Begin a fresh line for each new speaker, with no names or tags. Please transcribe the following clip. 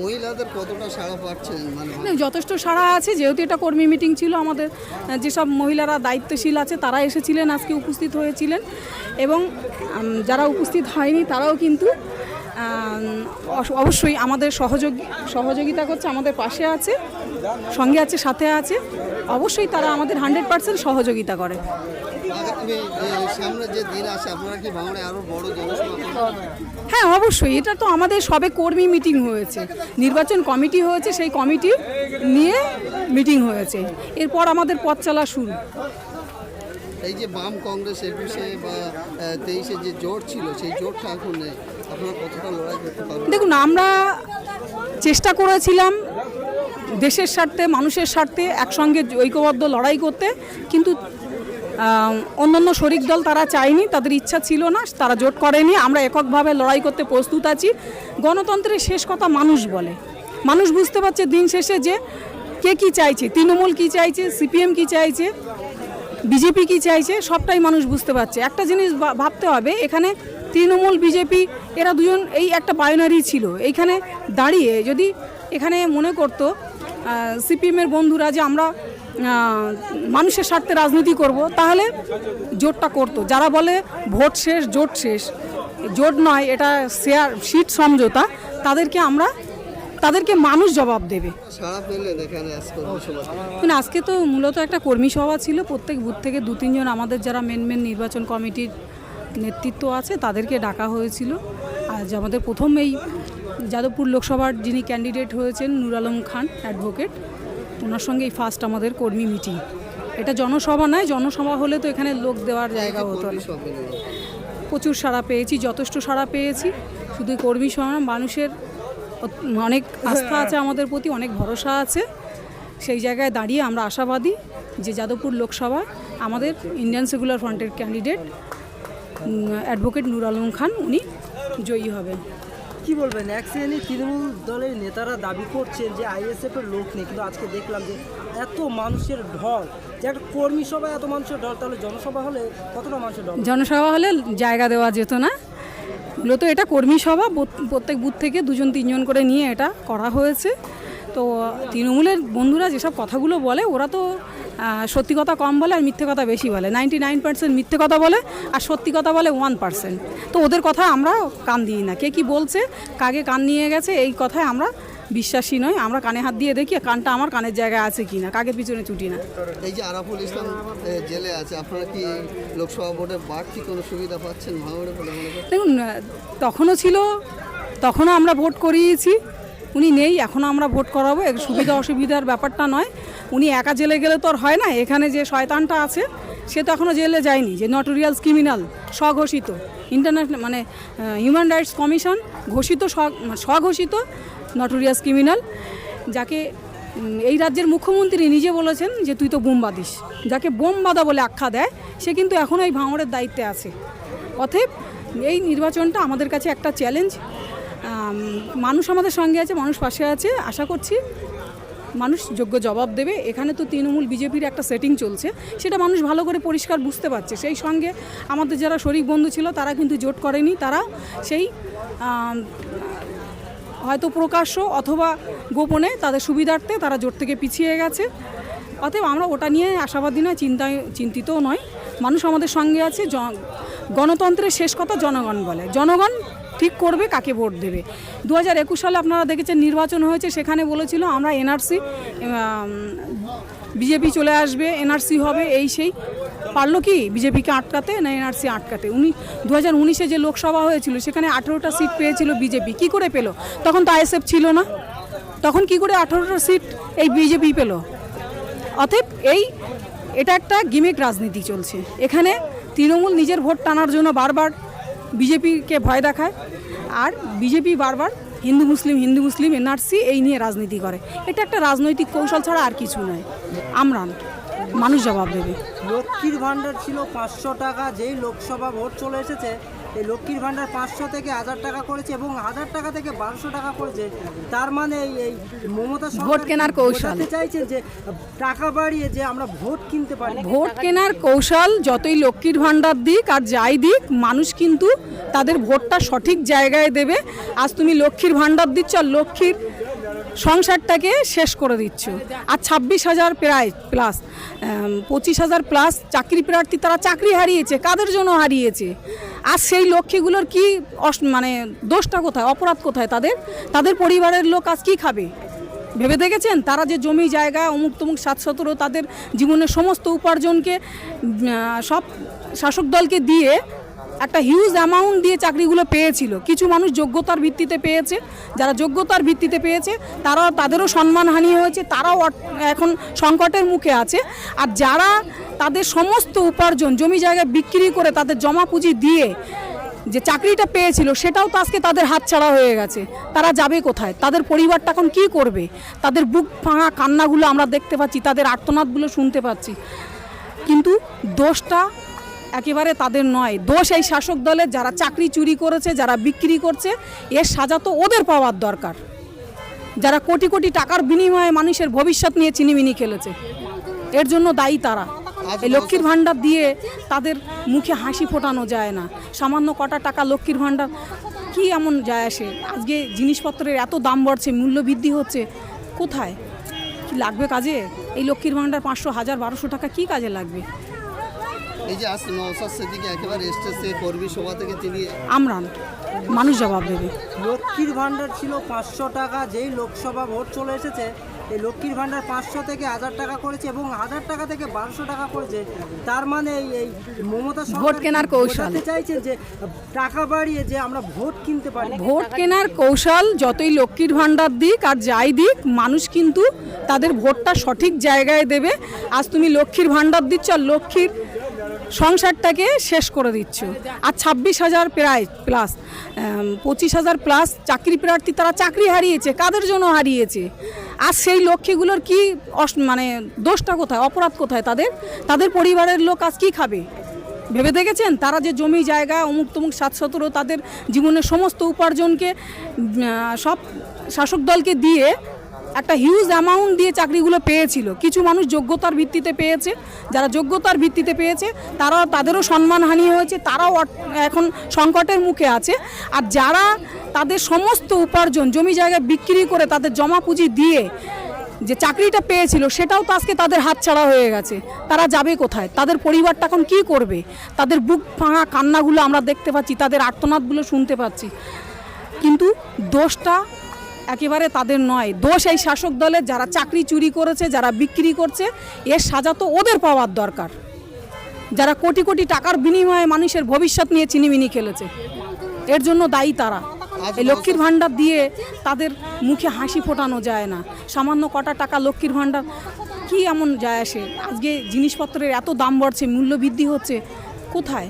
মহিলাদের কতটা সাড়া পাচ্ছেন?
যথেষ্ট সাড়া আছে, যেহেতু এটা কর্মী মিটিং ছিল। আমাদের যেসব মহিলারা দায়িত্বশীল আছে তারা এসেছিলেন, আজকে উপস্থিত হয়েছিলেন, এবং যারা উপস্থিত হয়নি তারাও কিন্তু অবশ্যই আমাদের সহযোগিতা করছে, আমাদের পাশে আছে, সঙ্গে আছে, সাথে আছে। অবশ্যই তারা আমাদের 100% সহযোগিতা করে।
সামনে যে দিন আসে আপনারা কি ভাঙড়ে আরো বড় জনসভা?
হ্যাঁ, অবশ্যই। এটা তো আমাদের সবে কর্মী মিটিং হয়েছে, নির্বাচন কমিটি হয়েছে, সেই কমিটি নিয়ে মিটিং হয়েছে। এরপর আমাদের পথ চলা শুরু।
এই যে বাম কংগ্রেস 21-এ বা 23-এ যে জোট ছিল, সেই জোটটা এখন নেই, আপনারা কতটা লড়াই করতে পারবেন?
দেখুন, আমরা চেষ্টা করেছিলাম দেশের স্বার্থে, মানুষের স্বার্থে একসঙ্গে ঐক্যবদ্ধ লড়াই করতে, কিন্তু অন্যান্য শরিক দল তারা চায়নি, তাদের ইচ্ছা ছিল না, তারা জোট করেনি। আমরা এককভাবে লড়াই করতে প্রস্তুত আছি। গণতন্ত্রের শেষ কথা মানুষ বলে। মানুষ বুঝতে পারছে দিন শেষে যে কে কী চাইছে, তৃণমূল কী চাইছে, সিপিএম কী চাইছে, বিজেপি কী চাইছে, সবটাই মানুষ বুঝতে পারছে। একটা জিনিস ভাবতে হবে, এখানে তৃণমূল বিজেপি এরা দুজন এই একটা বাইনারি ছিল। এইখানে দাঁড়িয়ে যদি এখানে মনে করতো সিপিএমের বন্ধুরা যে আমরা মানুষের স্বার্থে রাজনীতি করব, তাহলে জোটটা করতো। যারা বলে ভোট শেষ, জোট শেষ, জোট নয়, এটা শেয়ার সিট সমঝোতা, তাদেরকে মানুষ জবাব দেবে। আজকে তো মূলত একটা কর্মী সভা ছিল। প্রত্যেক বুথ থেকে 2-3 জন আমাদের যারা মেন নির্বাচন কমিটির নেতৃত্ব আছে তাদেরকে ডাকা হয়েছিল। আজ আমাদের প্রথম এই যাদবপুর লোকসভার যিনি ক্যান্ডিডেট হয়েছেন নুর আলম খান অ্যাডভোকেট, ওনার সঙ্গে এই ফার্স্ট আমাদের কর্মী মিটিং। এটা জনসভা নয়, জনসভা হলে তো এখানে লোক দেওয়ার জায়গা হতো না। প্রচুর সাড়া পেয়েছি, যথেষ্ট সাড়া পেয়েছি। শুধু কর্মী সভা, মানুষের অনেক আস্থা আছে আমাদের প্রতি, অনেক ভরসা আছে। সেই জায়গায় দাঁড়িয়ে আমরা আশাবাদী যে যাদবপুর লোকসভা আমাদের ইন্ডিয়ান সেকুলার ফ্রন্টের ক্যান্ডিডেট অ্যাডভোকেট নুর আলম খান উনি জয়ী হবেন।
কি বলবেন? এক শ্রেণী তৃণমূল দলের নেতারা দাবি করছেন যে আইএসএফের লোক নেই, কিন্তু আজকে দেখলাম যে এত মানুষের ঢল, যে একটা কর্মী সভায় এত মানুষের ঢল, তাহলে জনসভা হলে কতটা মানুষের ঢল?
জনসভা হলে জায়গা দেওয়া যেত না। মূলত এটা কর্মী সভা, প্রত্যেক বুথ থেকে 2-3 জন করে নিয়ে এটা করা হয়েছে। তো তৃণমূলের বন্ধুরা যেসব কথাগুলো বলে, ওরা তো সত্যি কথা কম বলে আর মিথ্যে কথা বেশি বলে। 99% মিথ্যে কথা বলে আর সত্যি কথা বলে 1%। তো ওদের কথা আমরা কান দিই না। কে কি বলছে, কাকে কান নিয়ে গেছে, এই কথায় আমরা বিশ্বাসী নয়। আমরা কানে হাত দিয়ে দেখি কানটা আমার কানের জায়গায় আছে কি না, কাকে পিছনে ছুটি না।
এই যে আরাফুল ইসলাম জেলে আছে, আপনারা কি লোকসভা ভোটে বাড়তি কোনো সুবিধা পাচ্ছেন ভাঙড়ে বলে মনে করেন?
দেখুন, তখনও ছিল, তখনও আমরা ভোট করিয়েছি। উনি নেই, এখনও আমরা ভোট করাবো। সুবিধা অসুবিধার ব্যাপারটা নয়। উনি একা জেলে গেলে তো আর হয় না। এখানে যে শয়তানটা আছে সে তো এখনও জেলে যায়নি, যে নটোরিয়াস ক্রিমিনাল, স্বঘোষিত ইন্টারন্যাশনাল মানে হিউম্যান রাইটস কমিশন ঘোষিত স্বঘোষিত নটোরিয়াস ক্রিমিনাল, যাকে এই রাজ্যের মুখ্যমন্ত্রী নিজে বলেছেন যে তুই তো বোম বাঁধিস। যাকে বোম বাঁধা বলে আখ্যা দেয় সে কিন্তু এখনও এই ভাঙড়ের দায়িত্বে আছে। অতএব এই নির্বাচনটা আমাদের কাছে একটা চ্যালেঞ্জ। মানুষ আমাদের সঙ্গে আছে, মানুষ পাশে আছে। আশা করছি মানুষ যোগ্য জবাব দেবে। এখানে তো তৃণমূল বিজেপির একটা সেটিং চলছে, সেটা মানুষ ভালো করে পরিষ্কার বুঝতে পারছে। সেই সঙ্গে আমাদের যারা শরিক বন্ধু ছিল তারা কিন্তু জোট করেনি, তারা সেই হয়তো প্রকাশ্য অথবা গোপনে তাদের সুবিধার্থে তারা জোট থেকে পিছিয়ে গেছে। অতএব আমরা ওটা নিয়ে আশাবাদী নয়, চিন্তিতও নয়। মানুষ আমাদের সঙ্গে আছে। গণতন্ত্রের শেষ কথা জনগণ বলে। জনগণ ঠিক করবে কাকে ভোট দেবে। 2021 সালে আপনারা দেখেছেন নির্বাচন হয়েছে, সেখানে বলেছিল আমরা এনআরসি, বিজেপি চলে আসবে, এনআরসি হবে, এই সেই। পারলো কি বিজেপিকে আটকাতে, না এনআরসি আটকাতে? 2019-এ যে লোকসভা হয়েছিল সেখানে 18টা সিট পেয়েছিল বিজেপি। কি করে পেল? তখন তো আইএসএফ ছিল না। তখন কি করে 18টা সিট এই বিজেপি পেল? অতএব এটা একটা গিমিক রাজনীতি চলছে এখানে। তৃণমূল নিজের ভোট টানার জন্য বারবার বিজেপিকে ভয় দেখায়, আর বিজেপি বারবার হিন্দু মুসলিম এনআরসি এই নিয়ে রাজনীতি করে। এটা একটা রাজনৈতিক কৌশল ছাড়া আর কিছু নয়। আমরা মানুষ জবাব দেবে।
লক্ষ্মীর ভাণ্ডার ছিল 500 টাকা, যেই লোকসভা ভোট চলে এসেছে এই লক্ষ্মীর ভাণ্ডার 500 থেকে 1000 টাকা করেছে এবং 1000 টাকা থেকে 1200 টাকা করেছে, তার মানে এই মমতা সরকার
ভোট কেনার কৌশল।
বোঝাতে চাইছেন যে টাকা বাড়িয়ে যে আমরা ভোট কিনতে পারি।
ভোট কেনার কৌশল। যতই লক্ষ্মীর ভাণ্ডার দিক আর যাই দিক, মানুষ কিন্তু তাদের ভোটটা সঠিক জায়গায় দেবে। আজ তুমি লক্ষ্মীর ভাণ্ডার দিচ্ছ আর লক্ষ্মীর সংসারটাকে শেষ করে দিচ্ছ। আর 26,000 প্রায় প্লাস 25,000 প্লাস চাকরি প্রার্থী, তারা চাকরি হারিয়েছে। কাদের জন্য হারিয়েছে? আর সেই লক্ষ্মীগুলোর কি মানে দোষটা কোথায়, অপরাধ কোথায় তাদের? তাদের পরিবারের লোক আজ কী খাবে ভেবে দেখেছেন? তারা যে জমি জায়গা অমুক তমুক 7-17 তাদের জীবনের সমস্ত উপার্জনকে সব শাসক দলকে দিয়ে একটা হিউজ অ্যামাউন্ট দিয়ে চাকরিগুলো পেয়েছিল। কিছু মানুষ যোগ্যতার ভিত্তিতে পেয়েছে, যারা যোগ্যতার ভিত্তিতে পেয়েছে তাদেরও সম্মানহানি হয়েছে, তারাও এখন সংকটের মুখে আছে। আর যারা তাদের সমস্ত উপার্জন জমি জায়গা বিক্রি করে তাদের জমা পুঁজি দিয়ে যে চাকরিটা পেয়েছিল, সেটাও তো আজকে তাদের হাতছাড়া হয়ে গেছে। তারা যাবে কোথায়? তাদের পরিবারটা এখন কী করবে? তাদের বুক ভাঙা কান্নাগুলো আমরা দেখতে পাচ্ছি, তাদের আর্তনাদগুলো শুনতে পাচ্ছি। কিন্তু দোষটা একেবারে তাদের নয়, দোষ এই শাসক দলের। যারা চাকরি চুরি করেছে, যারা বিক্রি করছে, এর সাজা তো ওদের পাওয়ার দরকার। যারা কোটি কোটি টাকার বিনিময়ে মানুষের ভবিষ্যৎ নিয়ে চিনিমিনি খেলেছে, এর জন্য দায়ী তারা। এই লক্ষ্মীর ভাণ্ডার দিয়ে তাদের মুখে হাসি ফোটানো যায় না। সামান্য কটা টাকা লক্ষ্মীর ভাণ্ডার কি এমন যায় আসে? আজকে জিনিসপত্রের এত দাম বাড়ছে, মূল্য বৃদ্ধি হচ্ছে, কোথায় কি লাগবে কাজে? এই লক্ষ্মীর ভাণ্ডার 500, 1000, 1200 টাকা কি কাজে লাগবে?
এই যে আজ নওশাদ সিদ্দিকী একেবারে স্টেজে কর্মী সভা থেকে তিনি
আমরা মানুষ জবাব দেবে।
লক্ষ্মীর ভাণ্ডার ছিল 500 টাকা, যেই লোকসভা ভোট চলে এসেছে এই লক্ষ্মীর ভাণ্ডার 500 থেকে 1000 টাকা করেছে এবং 1000 টাকা থেকে 1200 টাকা করেছে, তার মানে এই মমতা সরকার
ভোট কেনার কৌশল।
বোঝাতে চাইছেন যে টাকা বাড়িয়ে যে আমরা ভোট কিনতে পারি।
ভোট কেনার কৌশল। যতই লক্ষ্মীর ভাণ্ডার দিক আর যাই দিক, মানুষ কিন্তু তাদের ভোটটা সঠিক জায়গায় দেবে। আজ তুমি লক্ষ্মীর ভাণ্ডার দিচ্ছ আর লক্ষ্মীর সংসারটাকে শেষ করে দিচ্ছ। আর 26,000 প্রায় প্লাস 25,000 প্লাস চাকরি প্রার্থী, তারা চাকরি হারিয়েছে। কাদের জন্য হারিয়েছে? আর সেই লক্ষ্মীগুলোর কি মানে দোষটা কোথায়, অপরাধ কোথায় তাদের? তাদের পরিবারের লোক আজ কী খাবে ভেবে দেখেছেন? তারা যে জমি জায়গা অমুক তমুক 7-17 তাদের জীবনের সমস্ত উপার্জনকে সব শাসক দলকে দিয়ে একটা হিউজ অ্যামাউন্ট দিয়ে চাকরিগুলো পেয়েছিল। কিছু মানুষ যোগ্যতার ভিত্তিতে পেয়েছে, যারা যোগ্যতার ভিত্তিতে পেয়েছে তাদেরও সম্মানহানি হয়েছে, তারাও এখন সংকটের মুখে আছে। আর যারা তাদের সমস্ত উপার্জন জমি জায়গা বিক্রি করে তাদের জমা পুঁজি দিয়ে যে চাকরিটা পেয়েছিল, সেটাও তো আজকে তাদের হাতছাড়া হয়ে গেছে। তারা যাবে কোথায়? তাদের পরিবারটা এখন কী করবে? তাদের বুক ভাঙা কান্নাগুলো আমরা দেখতে পাচ্ছি, তাদের আর্তনাদগুলো শুনতে পাচ্ছি। কিন্তু দোষটা একেবারে তাদের নয়, দোষ এই শাসক দলের। যারা চাকরি চুরি করেছে, যারা বিক্রি করছে, এর সাজা তো ওদের পাওয়ার দরকার। যারা কোটি কোটি টাকার বিনিময়ে মানুষের ভবিষ্যৎ নিয়ে চিনিমিনি খেলেছে, এর জন্য দায়ী তারা। এই লক্ষ্মীর ভাণ্ডার দিয়ে তাদের মুখে হাসি ফোটানো যায় না। সামান্য কটা টাকা লক্ষ্মীর ভাণ্ডার কি এমন যায় আসে? আজকে জিনিসপত্রের এত দাম বাড়ছে, মূল্য বৃদ্ধি হচ্ছে, কোথায়